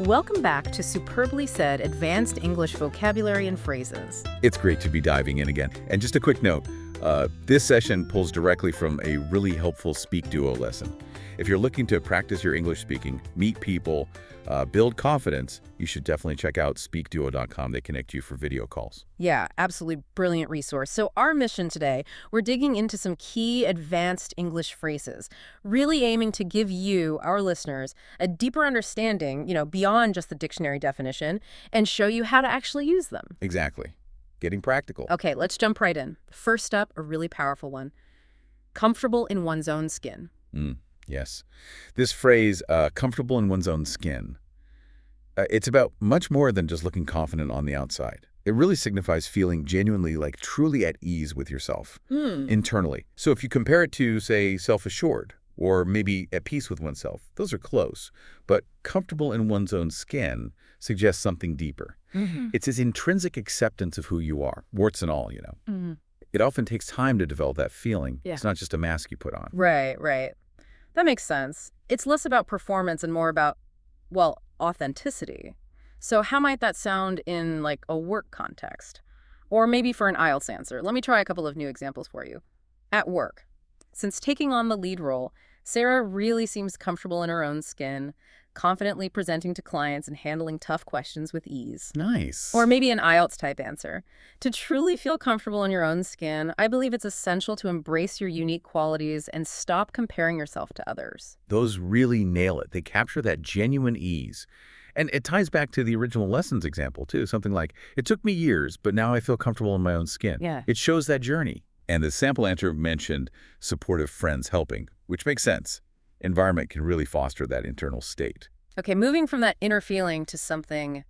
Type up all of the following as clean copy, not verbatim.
Welcome back to Superbly Said Advanced English Vocabulary and Phrases. It's great to be diving in again. And just a quick note, this session pulls directly from a really helpful SpeakDuo lesson. If you're looking to practice your English speaking, meet people, build confidence, you should definitely check out SpeakDuo.com. They connect you for video calls. Yeah, absolutely brilliant resource. So our mission today, we're digging into some key advanced English phrases, really aiming to give you, our listeners, a deeper understanding, beyond just the dictionary definition, and show you how to actually use them. Exactly. Getting practical. Okay, let's jump right in. First up, a really powerful one. Comfortable in one's own skin. Yes. This phrase, comfortable in one's own skin, it's about much more than just looking confident on the outside. It really signifies feeling genuinely, truly at ease with yourself internally. So if you compare it to, say, self-assured or maybe at peace with oneself, those are close. But comfortable in one's own skin suggests something deeper. It's this intrinsic acceptance of who you are, warts and all, It often takes time to develop that feeling. Yeah. It's not just a mask you put on. Right. That makes sense. It's less about performance and more about, authenticity. So how might that sound in, a work context? Or maybe for an IELTS answer. Let me try a couple of new examples for you. At work, since taking on the lead role, Sarah really seems comfortable in her own skin, confidently presenting to clients and handling tough questions with ease. Nice. Or maybe an IELTS-type answer. To truly feel comfortable in your own skin, I believe it's essential to embrace your unique qualities and stop comparing yourself to others. Those really nail it. They capture that genuine ease. And it ties back to the original lessons example, too. Something like, it took me years, but now I feel comfortable in my own skin. Yeah. It shows that journey. And the sample answer mentioned supportive friends helping, which makes sense. Environment can really foster that internal state. Okay, moving from that inner feeling to something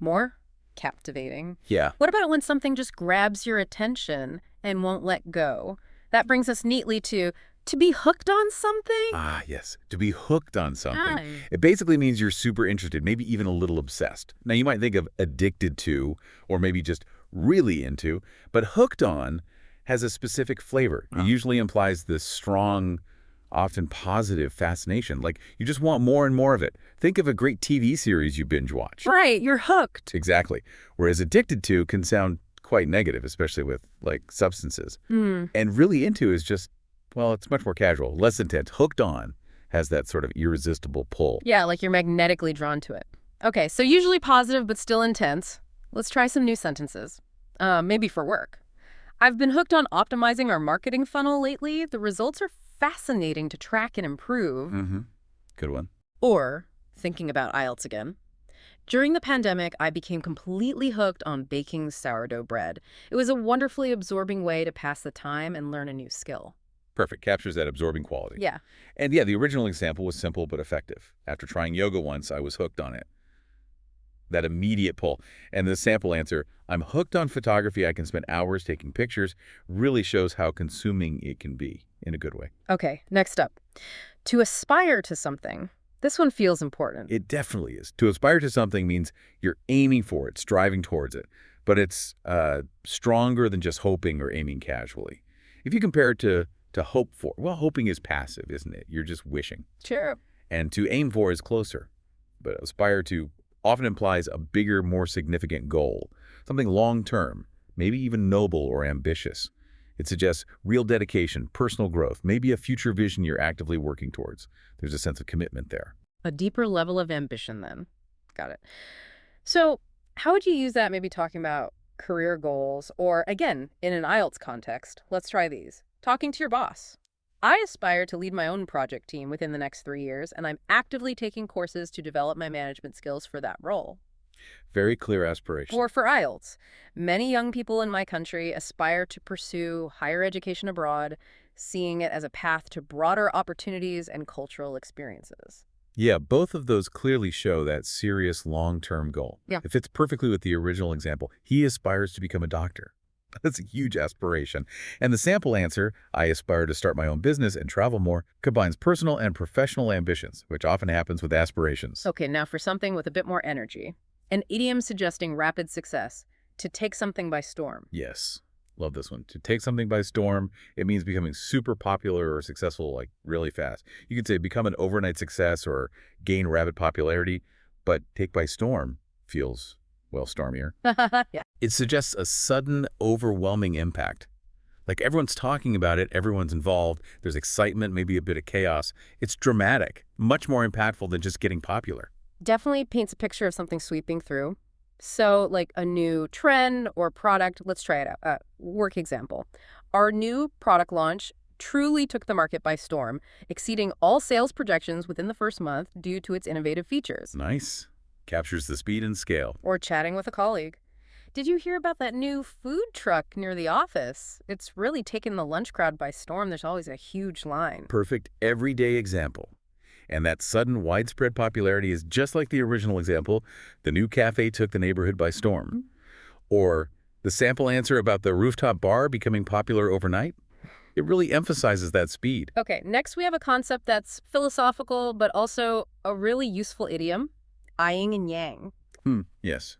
more captivating. Yeah. What about when something just grabs your attention and won't let go? That brings us neatly to be hooked on something? Ah, yes. To be hooked on something. Ah. It basically means you're super interested, maybe even a little obsessed. Now, you might think of addicted to, or maybe just really into, but hooked on has a specific flavor. It usually implies this strong, often positive fascination. You just want more and more of it. Think of a great TV series you binge watch. Right, you're hooked. Exactly. Whereas addicted to can sound quite negative, especially with, substances. And really into is just, it's much more casual, less intense. Hooked on has that sort of irresistible pull. Yeah, you're magnetically drawn to it. Okay, so usually positive but still intense. Let's try some new sentences. Maybe for work. I've been hooked on optimizing our marketing funnel lately. The results are fascinating to track and improve. Good one. Or, thinking about IELTS again, during the pandemic, I became completely hooked on baking sourdough bread. It was a wonderfully absorbing way to pass the time and learn a new skill. Perfect. Captures that absorbing quality. Yeah. And yeah, the original example was simple but effective. After trying yoga once, I was hooked on it. That immediate pull. And the sample answer, I'm hooked on photography. I can spend hours taking pictures, really shows how consuming it can be in a good way. Okay, next up. To aspire to something. This one feels important. It definitely is. To aspire to something means you're aiming for it, striving towards it. But it's stronger than just hoping or aiming casually. If you compare it to hope for, hoping is passive, isn't it? You're just wishing. True. And to aim for is closer. But aspire to often implies a bigger, more significant goal, something long-term, maybe even noble or ambitious. It suggests real dedication, personal growth, maybe a future vision you're actively working towards. There's a sense of commitment there. A deeper level of ambition then. Got it. So how would you use that maybe talking about career goals or, again, in an IELTS context? Let's try these. Talking to your boss. I aspire to lead my own project team within the next 3 years, and I'm actively taking courses to develop my management skills for that role. Very clear aspiration. Or for IELTS, many young people in my country aspire to pursue higher education abroad, seeing it as a path to broader opportunities and cultural experiences. Yeah, both of those clearly show that serious long-term goal. Yeah. It fits perfectly with the original example. He aspires to become a doctor. That's a huge aspiration. And the sample answer, I aspire to start my own business and travel more, combines personal and professional ambitions, which often happens with aspirations. Okay, now for something with a bit more energy. An idiom suggesting rapid success, to take something by storm. Yes. Love this one. To take something by storm, it means becoming super popular or successful really fast. You could say become an overnight success or gain rapid popularity, but take by storm feels, well, stormier. Yeah. It suggests a sudden, overwhelming impact. Like everyone's talking about it, everyone's involved, there's excitement, maybe a bit of chaos. It's dramatic, much more impactful than just getting popular. Definitely paints a picture of something sweeping through. So, like a new trend or product, let's try it out. Work example. Our new product launch truly took the market by storm, exceeding all sales projections within the first month due to its innovative features. Nice. Captures the speed and scale. Or chatting with a colleague. Did you hear about that new food truck near the office? It's really taken the lunch crowd by storm. There's always a huge line. Perfect everyday example. And that sudden widespread popularity is just like the original example. The new cafe took the neighborhood by storm. Or the sample answer about the rooftop bar becoming popular overnight. It really emphasizes that speed. Okay, next we have a concept that's philosophical, but also a really useful idiom, ying and yang. Yes.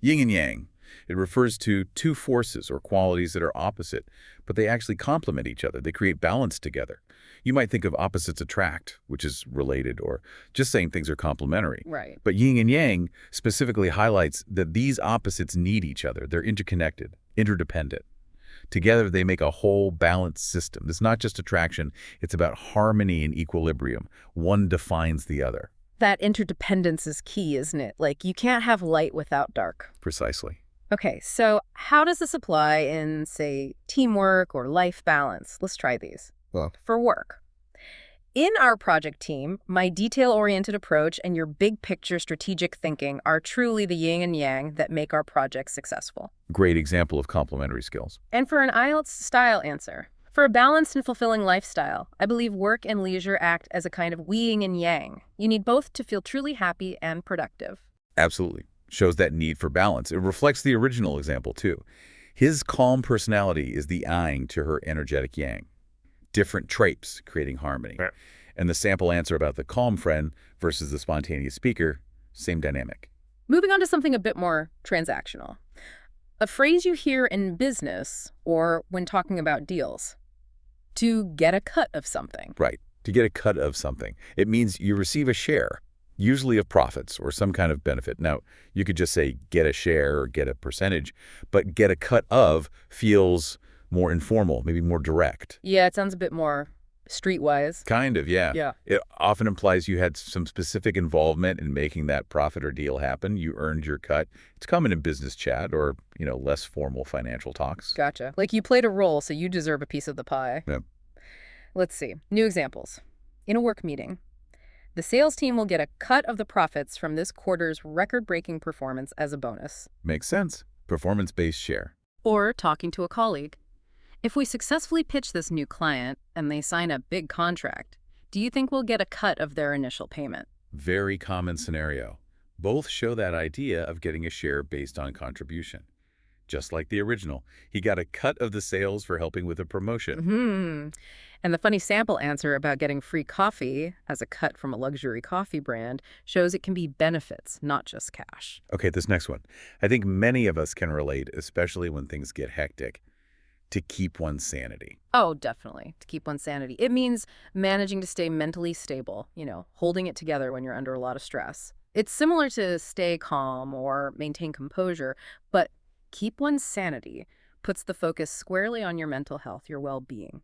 Yin and yang. It refers to two forces or qualities that are opposite, but they actually complement each other. They create balance together. You might think of opposites attract, which is related, or just saying things are complementary. Right. But yin and yang specifically highlights that these opposites need each other. They're interconnected, interdependent. Together, they make a whole balanced system. It's not just attraction. It's about harmony and equilibrium. One defines the other. That interdependence is key, isn't it? Like, you can't have light without dark. Precisely. Okay, so how does this apply in, say, teamwork or life balance? Let's try these. Well, For work. In our project team, my detail-oriented approach and your big-picture strategic thinking are truly the yin and yang that make our project successful. great example of complementary skills. And for an IELTS-style answer, for a balanced and fulfilling lifestyle, I believe work and leisure act as a kind of yin and yang. You need both to feel truly happy and productive. Absolutely. Shows that need for balance. It reflects the original example, too. His calm personality is the ying to her energetic yang. Different traits creating harmony. Right. And the sample answer about the calm friend versus the spontaneous speaker, same dynamic. Moving on to something a bit more transactional. A phrase you hear in business or when talking about deals. To get a cut of something. Right. To get a cut of something. It means you receive a share, usually of profits or some kind of benefit. Now, you could just say get a share or get a percentage, but get a cut of feels more informal, maybe more direct. Yeah, it sounds a bit more streetwise. Kind of, yeah. Yeah. It often implies you had some specific involvement in making that profit or deal happen. You earned your cut. It's common in business chat or, less formal financial talks. Gotcha. Like you played a role, so you deserve a piece of the pie. Yeah. Let's see. New examples. In a work meeting, the sales team will get a cut of the profits from this quarter's record-breaking performance as a bonus. Makes sense. Performance-based share. Or talking to a colleague. If we successfully pitch this new client and they sign a big contract, do you think we'll get a cut of their initial payment? Very common scenario. Both show that idea of getting a share based on contribution. Just like the original, he got a cut of the sales for helping with a promotion. And the funny sample answer about getting free coffee as a cut from a luxury coffee brand shows it can be benefits, not just cash. Okay, this next one. I think many of us can relate, especially when things get hectic. To keep one's sanity. Oh, definitely. To keep one's sanity. It means managing to stay mentally stable, holding it together when you're under a lot of stress. It's similar to stay calm or maintain composure, but keep one's sanity puts the focus squarely on your mental health, your well-being.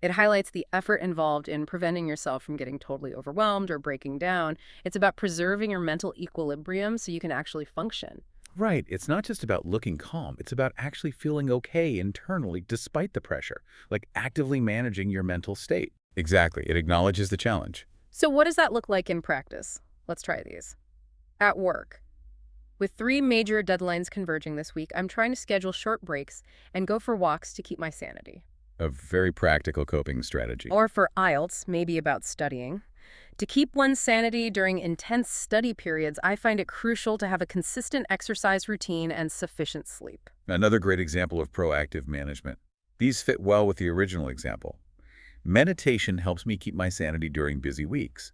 It highlights the effort involved in preventing yourself from getting totally overwhelmed or breaking down. It's about preserving your mental equilibrium so you can actually function. Right. It's not just about looking calm. It's about actually feeling okay internally despite the pressure, like actively managing your mental state. Exactly. It acknowledges the challenge. So what does that look like in practice? Let's try these. At work. With 3 major deadlines converging this week, I'm trying to schedule short breaks and go for walks to keep my sanity. A very practical coping strategy. Or for IELTS, maybe about studying. To keep one's sanity during intense study periods, I find it crucial to have a consistent exercise routine and sufficient sleep. Another great example of proactive management. These fit well with the original example. Meditation helps me keep my sanity during busy weeks.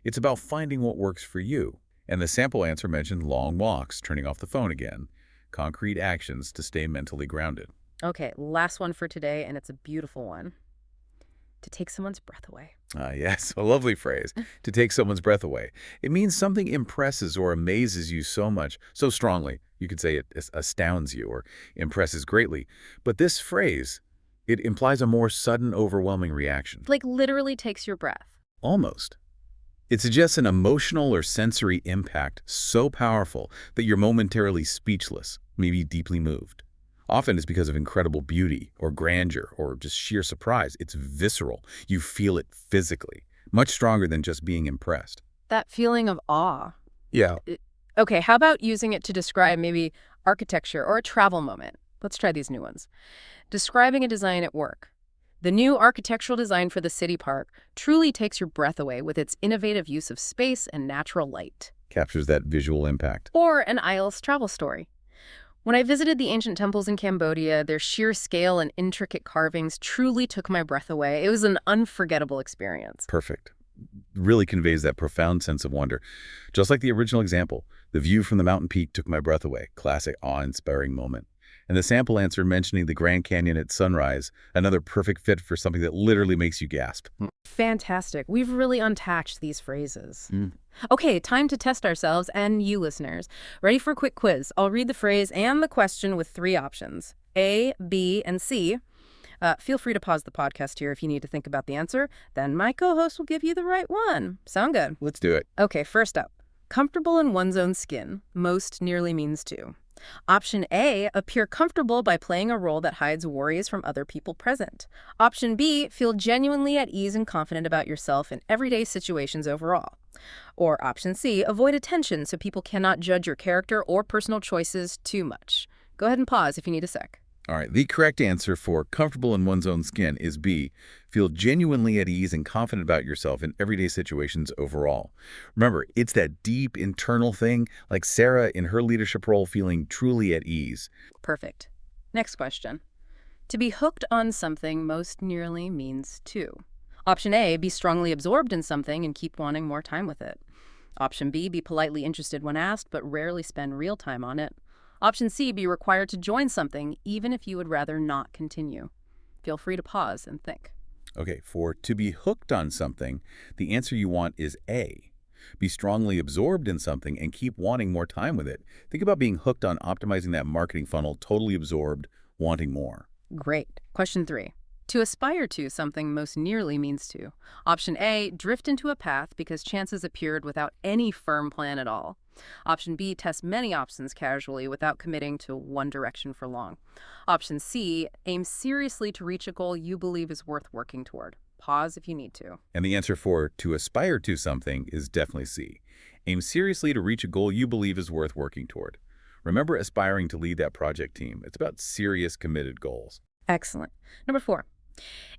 It's about finding what works for you. And the sample answer mentioned long walks, turning off the phone again, concrete actions to stay mentally grounded. Okay, last one for today, and it's a beautiful one. To take someone's breath away. Ah, yes, a lovely phrase. To take someone's breath away. It means something impresses or amazes you so much, so strongly. You could say it astounds you or impresses greatly. But this phrase, it implies a more sudden, overwhelming reaction. Like literally takes your breath. Almost. It suggests an emotional or sensory impact so powerful that you're momentarily speechless, maybe deeply moved. Often it's because of incredible beauty or grandeur or just sheer surprise. It's visceral. You feel it physically, much stronger than just being impressed. That feeling of awe. Yeah. I- Okay, how about using it to describe maybe architecture or a travel moment? Let's try these new ones. Describing a design at work. The new architectural design for the city park truly takes your breath away with its innovative use of space and natural light. Captures that visual impact. Or an IELTS travel story. When I visited the ancient temples in Cambodia, their sheer scale and intricate carvings truly took my breath away. It was an unforgettable experience. Perfect. Really conveys that profound sense of wonder. Just like the original example, the view from the mountain peak took my breath away. Classic awe-inspiring moment. And the sample answer mentioning the Grand Canyon at sunrise, another perfect fit for something that literally makes you gasp. Fantastic. We've really untacked these phrases. Mm. Okay, time to test ourselves and you listeners. Ready for a quick quiz? I'll read the phrase and the question with 3 options, A, B, and C. Feel free to pause the podcast here if you need to think about the answer. Then my co-host will give you the right one. Sound good? Let's do it. Okay, first up. Comfortable in one's own skin most nearly means to. Option A, appear comfortable by playing a role that hides worries from other people present. Option B, feel genuinely at ease and confident about yourself in everyday situations overall. Or option C, avoid attention so people cannot judge your character or personal choices too much. Go ahead and pause if you need a sec. All right, the correct answer for comfortable in one's own skin is B. Feel genuinely at ease and confident about yourself in everyday situations overall. Remember, it's that deep internal thing, like Sarah in her leadership role feeling truly at ease. Perfect. Next question. To be hooked on something most nearly means to. Option A, be strongly absorbed in something and keep wanting more time with it. Option B, be politely interested when asked but rarely spend real time on it. Option C, be required to join something even if you would rather not continue. Feel free to pause and think. Okay, for to be hooked on something, the answer you want is A. Be strongly absorbed in something and keep wanting more time with it. Think about being hooked on optimizing that marketing funnel, totally absorbed, wanting more. Great. Question 3. To aspire to something most nearly means to. Option A, drift into a path because chances appeared without any firm plan at all. Option B, test many options casually without committing to one direction for long. Option C, aim seriously to reach a goal you believe is worth working toward. Pause if you need to. And the answer for to aspire to something is definitely C. Aim seriously to reach a goal you believe is worth working toward. Remember aspiring to lead that project team. It's about serious, committed goals. Excellent. Number 4.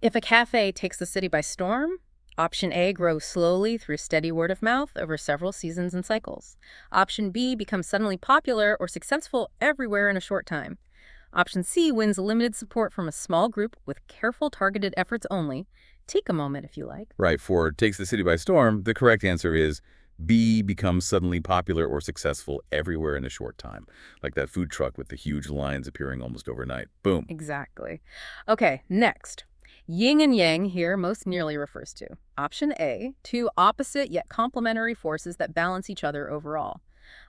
If a cafe takes the city by storm, option A, grows slowly through steady word of mouth over several seasons and cycles. Option B, becomes suddenly popular or successful everywhere in a short time. Option C, wins limited support from a small group with careful targeted efforts only. Take a moment if you like. Right, for takes the city by storm, the correct answer is B, becomes suddenly popular or successful everywhere in a short time. Like that food truck with the huge lines appearing almost overnight. Boom. Exactly. Okay, next. Yin and yang here most nearly refers to. Option A, 2 opposite yet complementary forces that balance each other overall.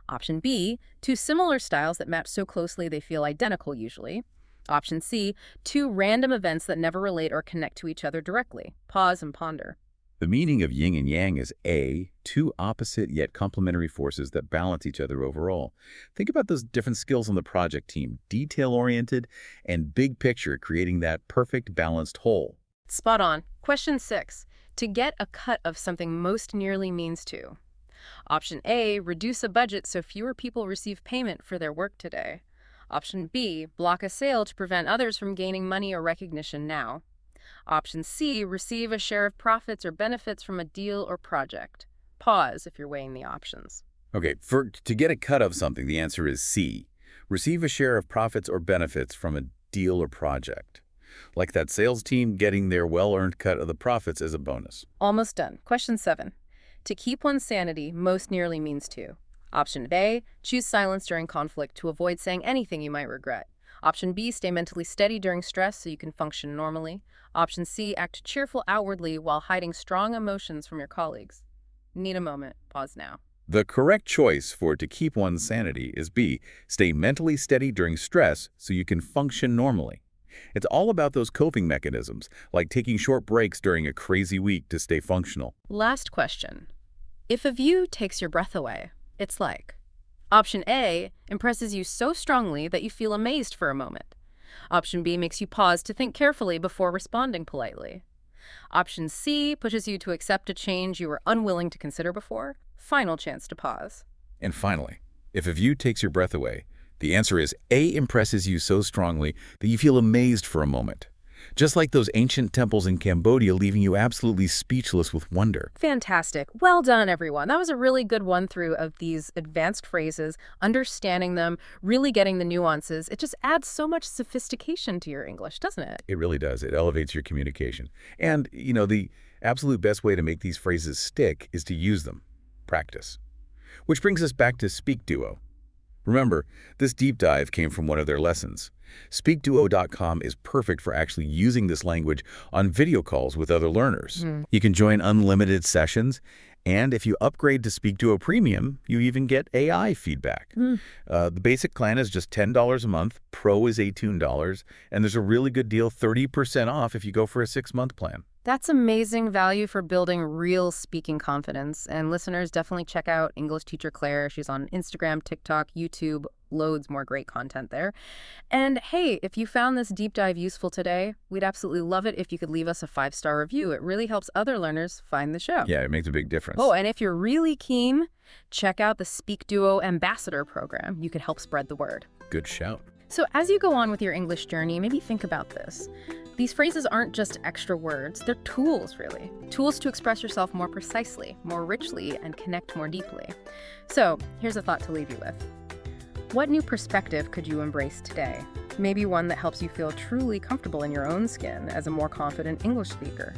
Option B, 2 similar styles that match so closely they feel identical usually. Option C, 2 random events that never relate or connect to each other directly. Pause and ponder. The meaning of yin and yang is A, 2 opposite yet complementary forces that balance each other overall. Think about those different skills on the project team, detail-oriented and big picture, creating that perfect balanced whole. Spot on. Question 6. To get a cut of something most nearly means to. Option A, reduce a budget so fewer people receive payment for their work today. Option B, block a sale to prevent others from gaining money or recognition now. Option C, receive a share of profits or benefits from a deal or project. Pause if you're weighing the options. Okay, to get a cut of something, the answer is C. Receive a share of profits or benefits from a deal or project. Like that sales team getting their well-earned cut of the profits as a bonus. Almost done. Question 7. To keep one's sanity most nearly means to. Option A, choose silence during conflict to avoid saying anything you might regret. Option B, stay mentally steady during stress so you can function normally. Option C, act cheerful outwardly while hiding strong emotions from your colleagues. Need a moment. Pause now. The correct choice for to keep one's sanity is B, stay mentally steady during stress so you can function normally. It's all about those coping mechanisms, like taking short breaks during a crazy week to stay functional. Last question. If a view takes your breath away, it's like. Option A impresses you so strongly that you feel amazed for a moment. Option B makes you pause to think carefully before responding politely. Option C pushes you to accept a change you were unwilling to consider before. Final chance to pause. And finally, if a view takes your breath away, the answer is A impresses you so strongly that you feel amazed for a moment. Just like those ancient temples in Cambodia leaving you absolutely speechless with wonder. Fantastic. Well done, everyone. That was a really good run-through of these advanced phrases, understanding them, really getting the nuances. It just adds so much sophistication to your English, doesn't it? It really does. It elevates your communication. And, the absolute best way to make these phrases stick is to use them. Practice. Which brings us back to SpeakDuo. Remember, this deep dive came from one of their lessons. SpeakDuo.com is perfect for actually using this language on video calls with other learners. You can join unlimited sessions, and if you upgrade to SpeakDuo Premium, you even get AI feedback. The basic plan is just $10 a month, Pro is $18, and there's a really good deal, 30% off if you go for a 6-month plan. That's amazing value for building real speaking confidence. And listeners, definitely check out English teacher Claire. She's on Instagram, TikTok, YouTube, loads more great content there. And hey, if you found this deep dive useful today, we'd absolutely love it if you could leave us a 5-star review. It really helps other learners find the show. Yeah, it makes a big difference. Oh, and if you're really keen, check out the SpeakDuo Ambassador program. You could help spread the word. Good shout. So as you go on with your English journey, maybe think about this. These phrases aren't just extra words, they're tools, really. Tools to express yourself more precisely, more richly, and connect more deeply. So here's a thought to leave you with. What new perspective could you embrace today? Maybe one that helps you feel truly comfortable in your own skin as a more confident English speaker.